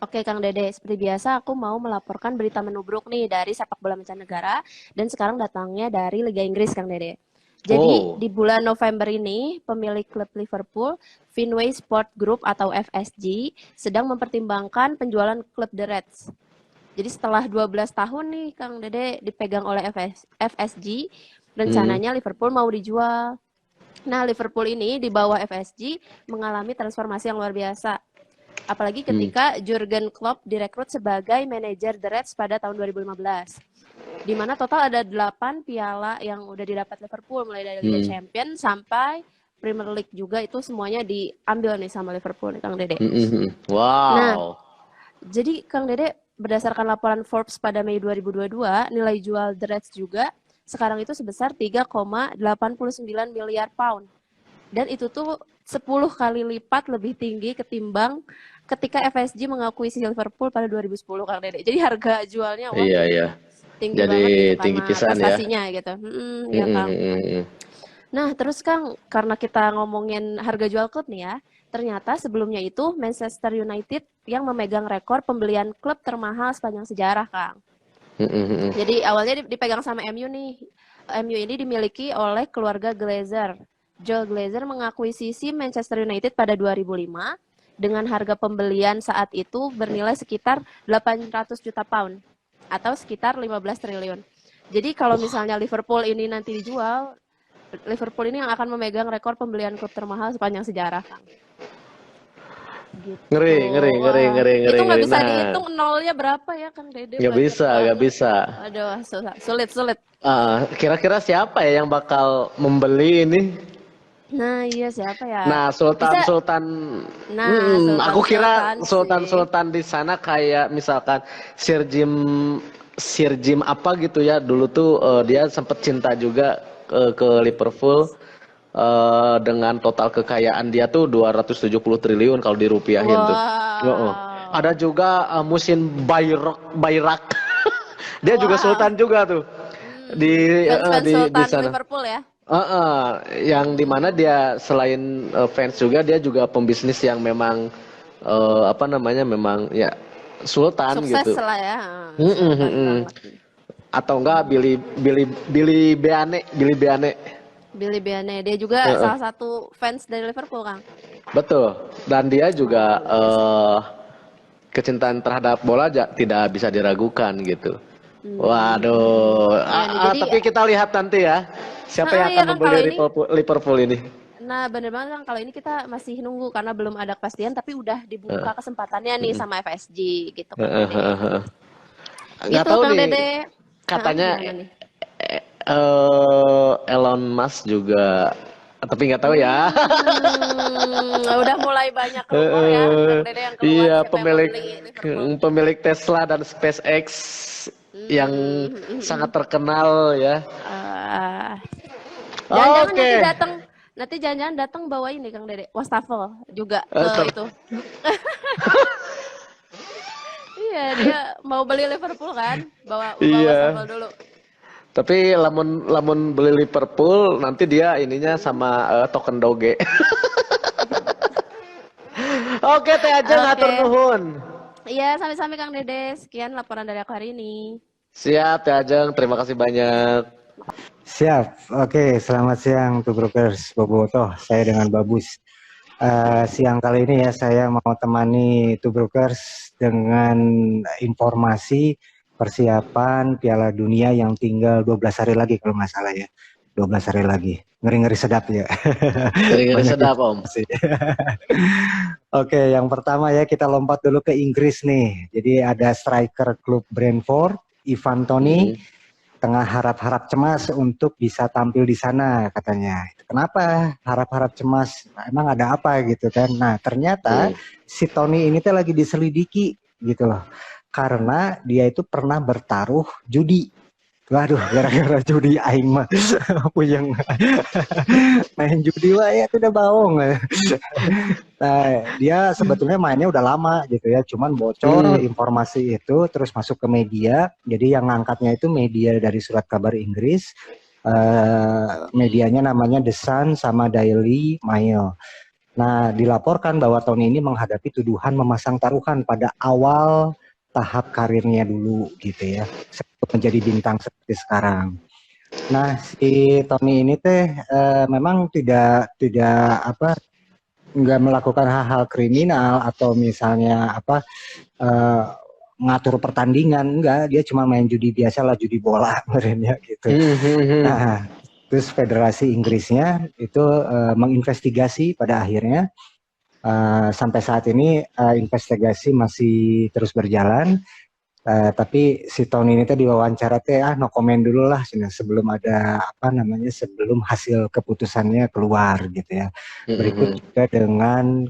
Oke Kang Dede, seperti biasa aku mau melaporkan berita menubruk nih dari sepak bola mancanegara dan sekarang datangnya dari Liga Inggris Kang Dede. Jadi Oh, di bulan November ini pemilik klub Liverpool, Fenway Sport Group atau FSG, sedang mempertimbangkan penjualan klub The Reds. Jadi setelah 12 tahun nih Kang Dede dipegang oleh FSG, hmm, rencananya Liverpool mau dijual. Nah, Liverpool ini di bawah FSG mengalami transformasi yang luar biasa. Apalagi hmm, ketika Jurgen Klopp direkrut sebagai manajer The Reds pada tahun 2015. Di mana total ada 8 piala yang udah didapat Liverpool mulai dari Liga hmm, Champions sampai Premier League juga itu semuanya diambil nih sama Liverpool nih Kang Dede. Nah, Wow. jadi Kang Dede berdasarkan laporan Forbes pada Mei 2022, nilai jual The Reds juga sekarang itu sebesar 3,89 miliar pound. Dan itu tuh 10 kali lipat lebih tinggi ketimbang ketika FSG mengakuisisi Liverpool pada 2010 Kang Dede. Jadi harga jualnya wah Iya, iya. tinggi Jadi banget gitu tinggi karena pisan ya. prestasinya gitu. Ya Kang. Nah, terus Kang, karena kita ngomongin harga jual klub nih ya, ternyata sebelumnya itu Manchester United yang memegang rekor pembelian klub termahal sepanjang sejarah, Kang. Jadi awalnya dipegang sama MU nih. MU ini dimiliki oleh keluarga Glazer. Joel Glazer mengakuisisi Manchester United pada 2005 dengan harga pembelian saat itu bernilai sekitar 800 juta pound atau sekitar 15 triliun. Jadi kalau Wah, misalnya Liverpool ini nanti dijual, Liverpool ini yang akan memegang rekor pembelian klub termahal sepanjang sejarah, Kang. ngeri, Gitu. ngeri, ngeri, Wah, ngeri, itu ngeri, nggak ngeri. bisa Nah, dihitung nolnya berapa ya, Kang Dede? nggak Banyak bisa, nggak banget. bisa. Aduh, sulit, sulit. Kira-kira siapa ya yang bakal membeli ini? Nah, iya siapa ya? Nah, Bisa, Sultan Sultan, nah, aku kira Sultan-Sultan Sultan sih. Sultan di sana kayak misalkan Sir Jim, Sir Jim apa gitu ya. Dulu tuh dia sempet cinta juga ke Liverpool dengan total kekayaan dia tuh 270 triliun kalau dirupiahin tuh. Heeh. Ada Wow. juga Musin Bayrak Bayrak. Dia juga Wow. Sultan juga tuh Fans-fans di Sultan sana. Liverpool ya? Yang dimana dia selain fans juga dia juga pembisnis yang memang apa namanya memang ya sultan Sukses gitu. lah ya. Mm-mm, Sultan mm-mm. banget. Atau enggak Billy Billy Billy Beane Billy Beane. Billy Biane. Dia juga Heeh, salah satu fans dari Liverpool, Kang. betul. Dan dia juga Wah, luar biasa. kecintaan terhadap bola tidak bisa diragukan gitu. Hmm. Waduh, Iya nih, jadi tapi kita lihat nanti ya siapa yang iya akan kan kalau membeli ini Liverpool ini. nah bener banget kan kalau ini kita masih nunggu karena belum ada kepastian tapi udah dibuka kesempatannya nih sama FSG gitu Kang Dede. Nggak Gitu tahu Kang nih, Dede. Heeh, katanya gimana nih? Elon Musk juga, tapi nggak tahu ya. Udah mulai banyak rumor ya Eh, Kang Dede yang keluar iya, siapa yang mau beli Liverpool. pemilik Tesla dan SpaceX yang sangat terkenal ya. Ah, jangan-jangan Oke. nanti jangan-jangan datang bawa ini Kang Dede, wastafel juga Eh, ke ter- itu. Iya, dia mau beli Liverpool kan? Bawa bawa iya. wastafel dulu. Tapi lamun lamun beli Liverpool nanti dia ininya sama token Doge. Oke, Teh Ajeng ngatur Oke. nuhun. Iya, sampai-sampai Kang Dede. Sekian laporan dari aku hari ini. Siap, Teh Ajeng. Terima kasih banyak. Siap. Oke, selamat siang to Brokers Boboto. Saya dengan Babus. Siang kali ini ya saya mau temani to Brokers dengan informasi persiapan Piala Dunia yang tinggal 12 hari lagi kalau nggak salah ya. 12 hari lagi. Ngeri-ngeri sedap ya. Ngeri-ngeri Banyak sedap, Om. informasi. Oke, yang pertama ya kita lompat dulu ke Inggris nih. Jadi ada striker klub Brentford, Ivan Toney, Mm-mm. tengah harap-harap cemas untuk bisa tampil di sana katanya. Kenapa harap-harap cemas? Emang ada apa gitu kan? Nah ternyata Mm. si Tony ini tuh lagi diselidiki gitu loh. Karena dia itu pernah bertaruh judi. Waduh, gara-gara judi aing mah puyeng main judi wah ya itu udah bohong. Nah, dia sebetulnya mainnya udah lama gitu ya, cuman bocor Mm. informasi itu terus masuk ke media. Jadi yang ngangkatnya itu media dari surat kabar Inggris, medianya namanya The Sun sama Daily Mail. Nah, dilaporkan bahwa Tony ini menghadapi tuduhan memasang taruhan pada awal tahap karirnya dulu gitu ya, sebelum menjadi bintang seperti sekarang. Nah, si Tony ini memang tidak apa nggak melakukan hal-hal kriminal atau misalnya eh, ngatur pertandingan, enggak, dia cuma main judi biasa lah, judi bola sebenarnya gitu. Nah, terus Federasi Inggrisnya itu menginvestigasi pada akhirnya. Sampai saat ini investigasi masih terus berjalan. Tapi si Tony ini teh diwawancara no komen dulu lah sebelum ada sebelum hasil keputusannya keluar gitu ya. Berikut juga dengan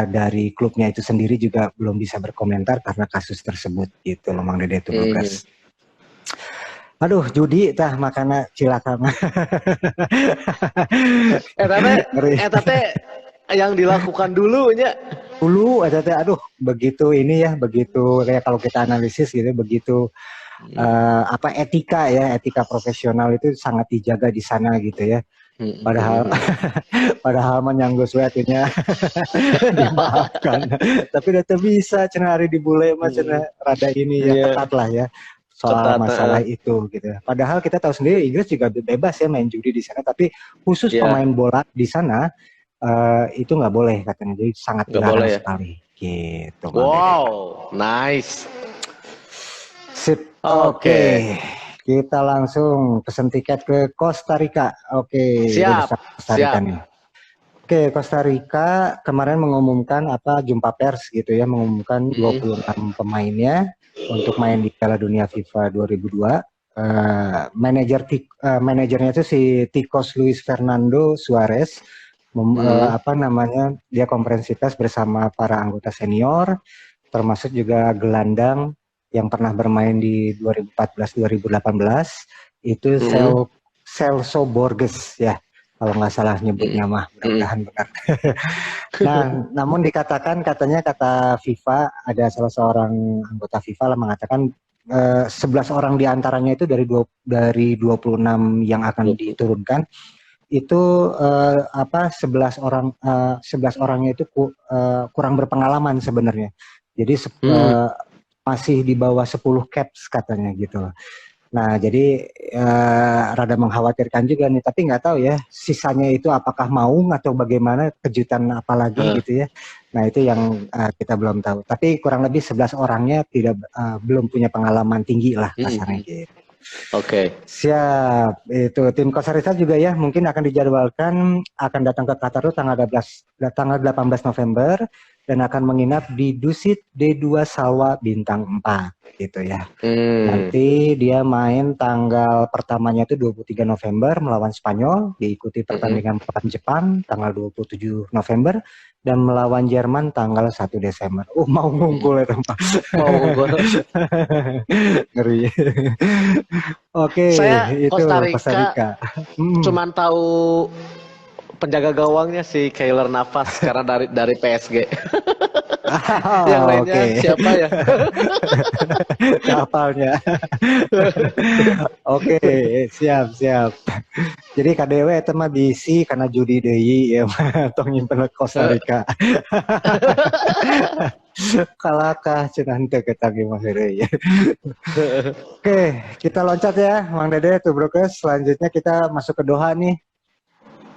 dari klubnya itu sendiri juga belum bisa berkomentar karena kasus tersebut gitu loh Mang Dede itu Brokers. Aduh, judi tah makana cilaka mah. Tapi yang dilakukan dulunya. Dulu aja aduh begitu ini ya, begitu kayak kalau kita analisis gitu, begitu etika profesional itu sangat dijaga di sana gitu ya. Padahal menyanggus artinya dimaafkan. Tapi udah bisa cenah hari dibule mah cenah rada ini ya ketat lah ya soal masalah itu gitu. Padahal kita tahu sendiri Inggris juga bebas ya main judi di sana, tapi khusus pemain bola di sana itu nggak boleh katanya, jadi sangat dilarang sekali gitu. Wow, nice. Sip. Oke. Kita langsung pesen tiket ke Costa Rica. Oke. Siap. Costa Rica nih. Oke, Costa Rica kemarin mengumumkan jumpa pers gitu ya, mengumumkan 26 pemainnya untuk main di Piala Dunia FIFA 2002. Manajernya itu si Ticos Luis Fernando Suarez. Dia konferensi pers bersama para anggota senior, termasuk juga gelandang yang pernah bermain di 2014-2018 itu Celso Borges ya, kalau nggak salah nyebutnya mah, mudah-mudahan benar. Nah, namun katanya kata FIFA, ada salah seorang anggota FIFA lah mengatakan 11 orang diantaranya itu dari 26 yang akan diturunkan itu 11 orangnya itu kurang berpengalaman sebenarnya. Jadi masih di bawah 10 caps katanya gitu. Nah, jadi rada mengkhawatirkan juga nih, tapi nggak tahu ya sisanya itu apakah mau atau bagaimana, kejutan apa lagi gitu ya. Nah, itu yang kita belum tahu. Tapi kurang lebih 11 orangnya belum punya pengalaman tinggi lah kasarnya gitu. Oke. Siap. Itu tim Costa Rica juga ya mungkin akan dijadwalkan akan datang ke Qatar itu tanggal 18 November dan akan menginap di Dusit D2 Salwa Bintang 4 gitu ya. Nanti dia main tanggal pertamanya itu 23 November melawan Spanyol, diikuti pertandingan melawan Jepang tanggal 27 November dan melawan Jerman tanggal 1 Desember. Mau ngumpul ya teman. Mau ngumpul. Ngeri. Oke, itu Costa Rica. Cuman tahu penjaga gawangnya si Keylor Navas karena dari PSG. Yang lainnya siapa ya? Kapalnya. Oke, siap. Jadi KDW itu mah bisi karena judi deui ya tong nyimpen Costa Rica. Kalakah cenah teu kita ge mah ya. Oke, kita loncat ya Mang Dede tuh Brokers. Selanjutnya kita masuk ke Doha nih.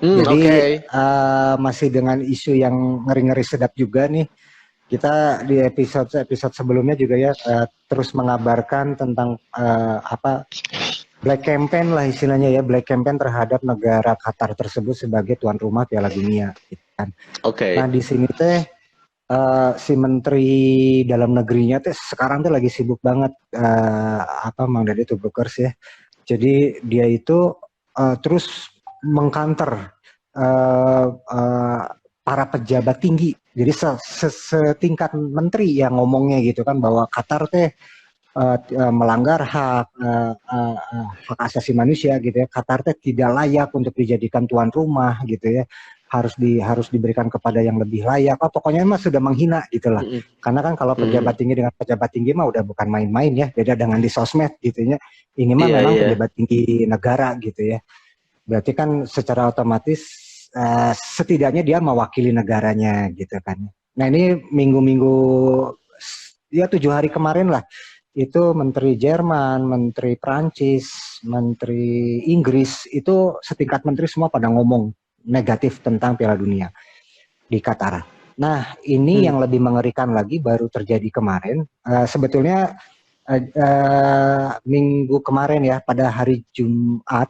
Jadi masih dengan isu yang ngeri-ngeri sedap juga nih. Kita di episode sebelumnya juga ya terus mengabarkan tentang black campaign lah istilahnya ya, black campaign terhadap negara Qatar tersebut sebagai tuan rumah Piala Dunia gitu kan. Nah, di sini si Menteri Dalam Negerinya sekarang lagi sibuk banget Mang Dede tuh Brokers ya. Jadi dia itu terus mengkanter para pejabat tinggi. Jadi setingkat menteri yang ngomongnya gitu kan bahwa Qatar melanggar hak asasi manusia gitu ya. Qatar tidak layak untuk dijadikan tuan rumah gitu ya. Harus diberikan kepada yang lebih layak. Pokoknya mah sudah menghina gitulah. Karena kan kalau pejabat tinggi dengan pejabat tinggi mah udah bukan main-main ya. Beda dengan di sosmed gitu ya. Ini mah memang pejabat tinggi negara gitu ya. Berarti kan secara otomatis setidaknya dia mewakili negaranya gitu kan. Nah ini minggu-minggu ya 7 hari kemarin lah itu Menteri Jerman, Menteri Prancis, Menteri Inggris itu setingkat menteri semua pada ngomong negatif tentang Piala Dunia di Qatar. Nah ini yang lebih mengerikan lagi baru terjadi kemarin. Sebetulnya minggu kemarin ya pada hari Jumat.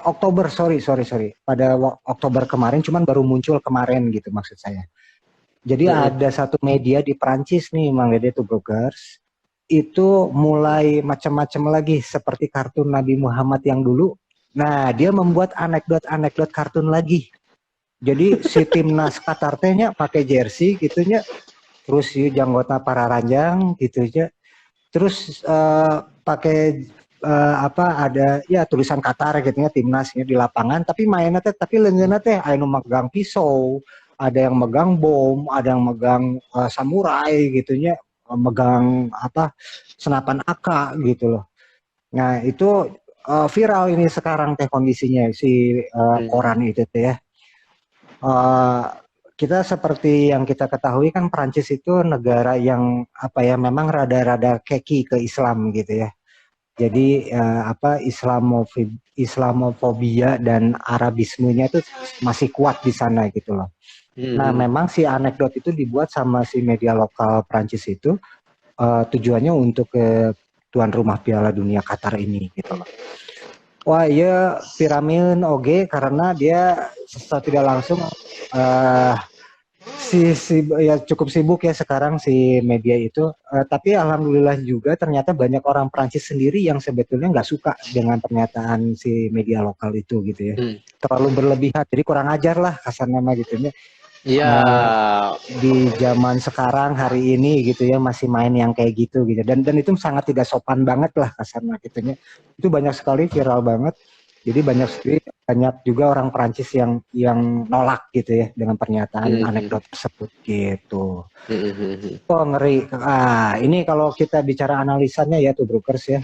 Oktober, sorry. Pada Oktober kemarin, cuman baru muncul kemarin gitu maksud saya. Jadi ada satu media di Prancis nih, Mang Dede Tubrukers, itu mulai macam-macam lagi seperti kartun Nabi Muhammad yang dulu. Nah, dia membuat anekdot kartun lagi. Jadi si timnas Qatar tehnya pakai jersey gitunya, terus si janggota para ranjang gitunya, terus pakai ada ya tulisan Qatar gitu ya timnasnya di lapangan tapi mainnya tapi leungeunna teh aya megang pisau, ada yang megang bom, ada yang megang samurai gitunya, megang senapan AK gitu loh. Nah, itu viral ini sekarang teh kondisinya si koran itu teh ya. Kita seperti yang kita ketahui kan Prancis itu negara yang memang rada-rada keki ke Islam gitu ya. Jadi Islamofobia dan Arabismenya itu masih kuat di sana gitu loh. Nah memang si anekdot itu dibuat sama si media lokal Prancis itu tujuannya untuk ke tuan rumah Piala Dunia Qatar ini gitu loh. Wah iya piramin oge karena dia secara tidak langsung ya cukup sibuk ya sekarang si media itu, tapi alhamdulillah juga ternyata banyak orang Prancis sendiri yang sebetulnya nggak suka dengan pernyataan si media lokal itu gitu ya, terlalu berlebihan, jadi kurang ajar lah kasarnya mah gitu ya. Di zaman sekarang hari ini gitu ya masih main yang kayak gitu dan itu sangat tidak sopan banget lah kasarnya gitu ya. Itu banyak sekali viral banget. Jadi banyak juga orang Perancis yang nolak gitu ya dengan pernyataan anekdot tersebut gitu. Oh ngeri. Ini kalau kita bicara analisanya ya Tubrukers ya,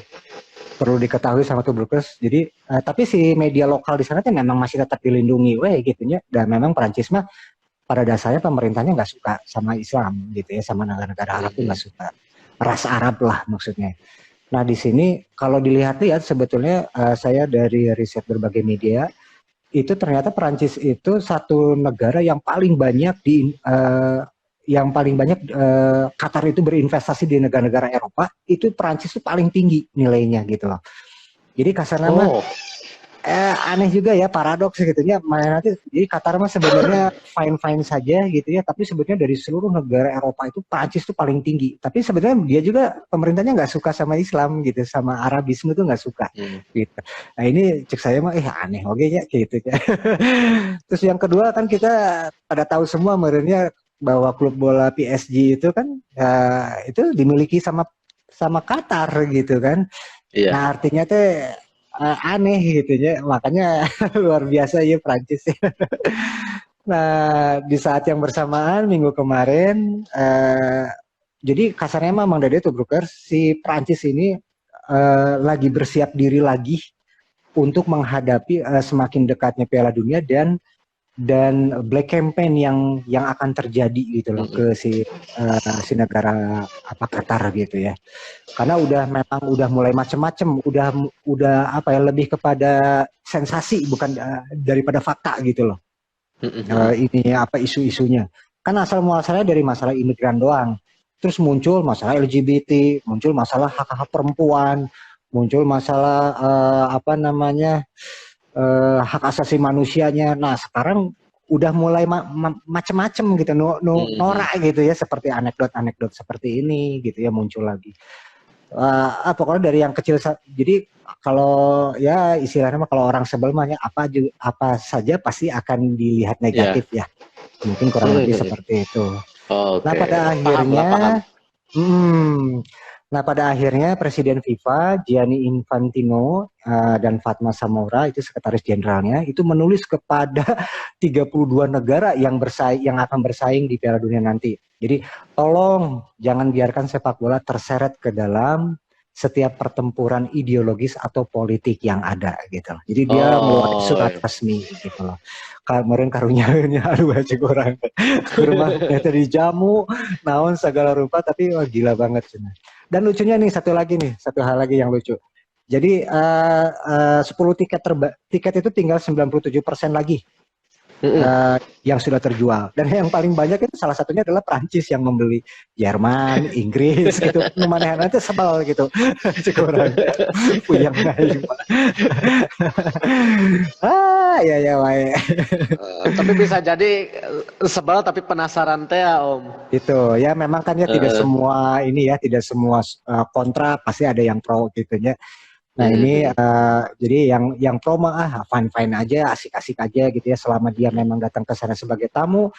perlu diketahui sama Tubrukers. Jadi tapi si media lokal di sana tuh memang masih tetap dilindungi, gitunya. Dan memang Perancis mah pada dasarnya pemerintahnya nggak suka sama Islam gitu ya, sama negara-negara Arab tuh nggak suka, ras Arab lah maksudnya. Nah di sini kalau dilihat-lihat sebetulnya saya dari riset berbagai media itu ternyata Perancis itu satu negara yang paling banyak Qatar itu berinvestasi di negara-negara Eropa, itu Perancis itu paling tinggi nilainya gitu loh. Jadi kasarnya aneh juga ya, paradoks gitu ya. Jadi Qatar mah sebenarnya fine saja gitu ya, tapi sebetulnya dari seluruh negara Eropa itu Prancis itu paling tinggi. Tapi sebenarnya dia juga pemerintahnya nggak suka sama Islam gitu, sama Arabisme itu nggak suka gitu. Nah ini cek saya mah aneh oke ya gitu ya. Terus yang kedua kan kita pada tahu semua merenya bahwa klub bola PSG itu kan itu dimiliki sama Qatar gitu kan. Nah artinya teh aneh gitu ya, makanya luar biasa ya Prancis. Nah di saat yang bersamaan minggu kemarin, jadi kasarnya Mang Dede Tubrukers, si Prancis ini lagi bersiap diri lagi untuk menghadapi semakin dekatnya Piala Dunia dan black campaign yang akan terjadi gitu loh ke si negara Qatar gitu ya, karena memang udah mulai macem-macem, udah lebih kepada sensasi bukan daripada fakta gitu loh. Ini isu-isunya kan asal muasalnya dari masalah imigran doang, terus muncul masalah LGBT, muncul masalah hak-hak perempuan, muncul masalah hak asasi manusianya. Nah sekarang udah mulai macem-macem gitu, norak gitu ya, seperti anekdot seperti ini gitu ya muncul lagi. Pokoknya dari yang kecil, jadi kalau ya istilahnya kalau orang sebel mah apa saja pasti akan dilihat negatif ya, mungkin kurang lebih seperti itu. Nah pada akhirnya Presiden FIFA Gianni Infantino dan Fatma Samoura itu sekretaris jenderalnya itu menulis kepada 32 negara yang akan bersaing di Piala Dunia nanti. Jadi tolong jangan biarkan sepak bola terseret ke dalam setiap pertempuran ideologis atau politik yang ada gitu loh. Jadi dia mengeluarkan surat resmi gitu loh. Kemarin karunya aduh aja orang rumah ternyata dijamu naon segala rupa, tapi wah gila banget. Dan lucunya nih satu hal lagi yang lucu. Jadi 10 tiket itu tinggal 97% lagi yang sudah terjual. Dan yang paling banyak itu salah satunya adalah Prancis yang membeli, Jerman, Inggris gitu. Mana nanti sebel gitu. Cukuran puyang naik. Ya wae. Tapi bisa jadi sebel tapi penasaran teh ya, Om. Itu ya memang kan ya tidak semua ini ya, tidak semua kontra, pasti ada yang pro gitu ya. Nah ini jadi yang pro mah fine aja, asik-asik aja gitu ya, selama dia memang datang ke sana sebagai tamu,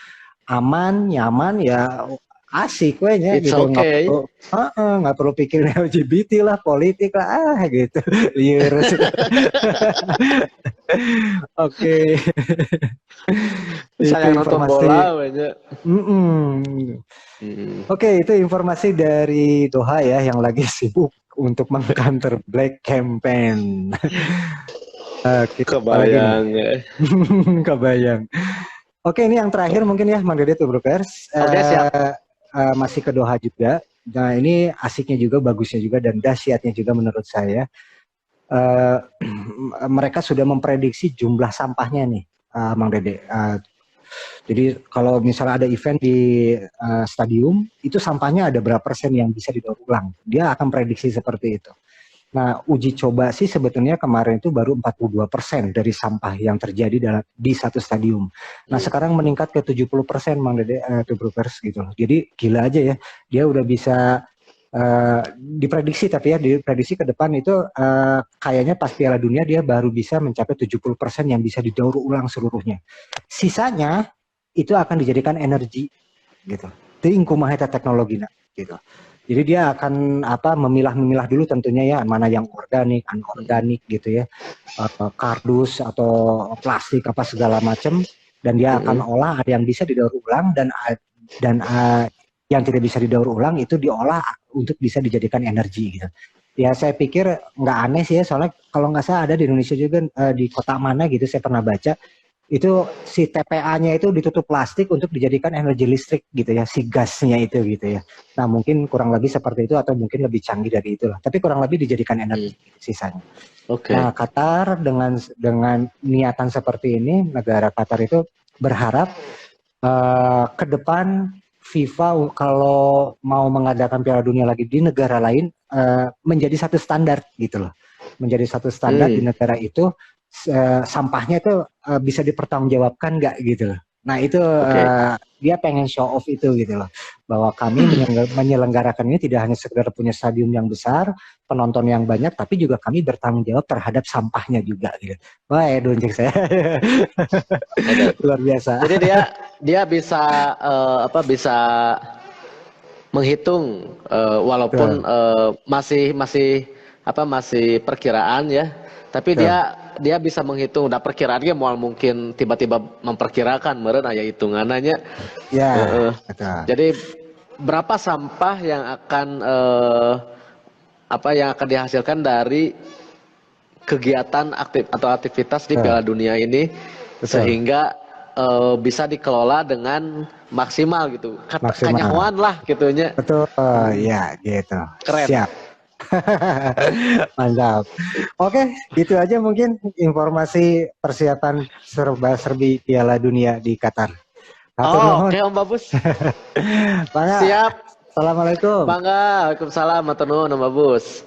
aman, nyaman ya asik wehnya gitu. Okay. Nggak perlu pikirin LGBT lah, politik lah gitu. Liar. Oke. Saya nonton bola aja. Oke, itu informasi dari Doha ya yang lagi sibuk untuk meng-counter Black Campaign. Kebayang ya. Kebayang. Oke, ini yang terakhir mungkin ya, Mang Dede Tubrukers. Siap. Masih ke Doha juga. Nah, ini asiknya juga, bagusnya juga, dan dahsyatnya juga menurut saya. Mereka sudah memprediksi jumlah sampahnya nih, Mang Dede. Jadi kalau misalnya ada event di stadium, itu sampahnya ada berapa persen yang bisa didaur ulang. Dia akan prediksi seperti itu. Nah, uji coba sih sebetulnya kemarin itu baru 42% dari sampah yang terjadi di satu stadium. Nah, sekarang meningkat ke 70%, Mang Dede, Tubrukers gitu loh. Jadi gila aja ya, dia udah bisa diprediksi, tapi ya diprediksi ke depan itu kayaknya pas Piala Dunia dia baru bisa mencapai 70% yang bisa didaur ulang seluruhnya. Sisanya itu akan dijadikan energi gitu. Itu kumaha teknologi gitu. Jadi dia akan memilah dulu tentunya ya, mana yang organik, anorganik gitu ya, kardus atau plastik apa segala macam, dan dia akan olah. Ada yang bisa didaur ulang dan yang tidak bisa didaur ulang itu diolah untuk bisa dijadikan energi gitu. Ya saya pikir nggak aneh sih ya, soalnya kalau nggak salah ada di Indonesia juga di kota mana gitu saya pernah baca, itu si TPA-nya itu ditutup plastik untuk dijadikan energi listrik gitu ya, si gasnya itu gitu ya. Nah mungkin kurang lebih seperti itu atau mungkin lebih canggih dari itulah, tapi kurang lebih dijadikan energi sisanya. Okay. Nah Qatar dengan niatan seperti ini, negara Qatar itu berharap ke depan FIFA kalau mau mengadakan Piala Dunia lagi di negara lain menjadi satu standar gitu loh, menjadi satu standar di negara itu. Sampahnya itu bisa dipertanggungjawabkan nggak gitu loh. Nah itu dia pengen show off itu gitu loh, bahwa kami menyelenggarakan ini tidak hanya sekedar punya stadium yang besar, penonton yang banyak, tapi juga kami bertanggung jawab terhadap sampahnya juga gitu. Wah donjek saya. Luar biasa. Jadi dia bisa bisa menghitung walaupun masih perkiraan ya, tapi dia bisa menghitung. Udah perkiraannya mau mungkin tiba-tiba memperkirakan meureun aya hitungannya. Ya. Jadi berapa sampah yang akan dihasilkan dari kegiatan aktivitas di Piala Dunia ini, sehingga bisa dikelola dengan maksimal gitu. Kanyahoan lah gitunya. Betul. Ya gitu. Keren. Siap. Mantap. Oke, gitu aja mungkin informasi persiapan serba-serbi Piala Dunia di Qatar. Oke Om Babus. Siap. Assalamualaikum. Bangga. Waalaikumsalam. Matur nuwun Om Babus.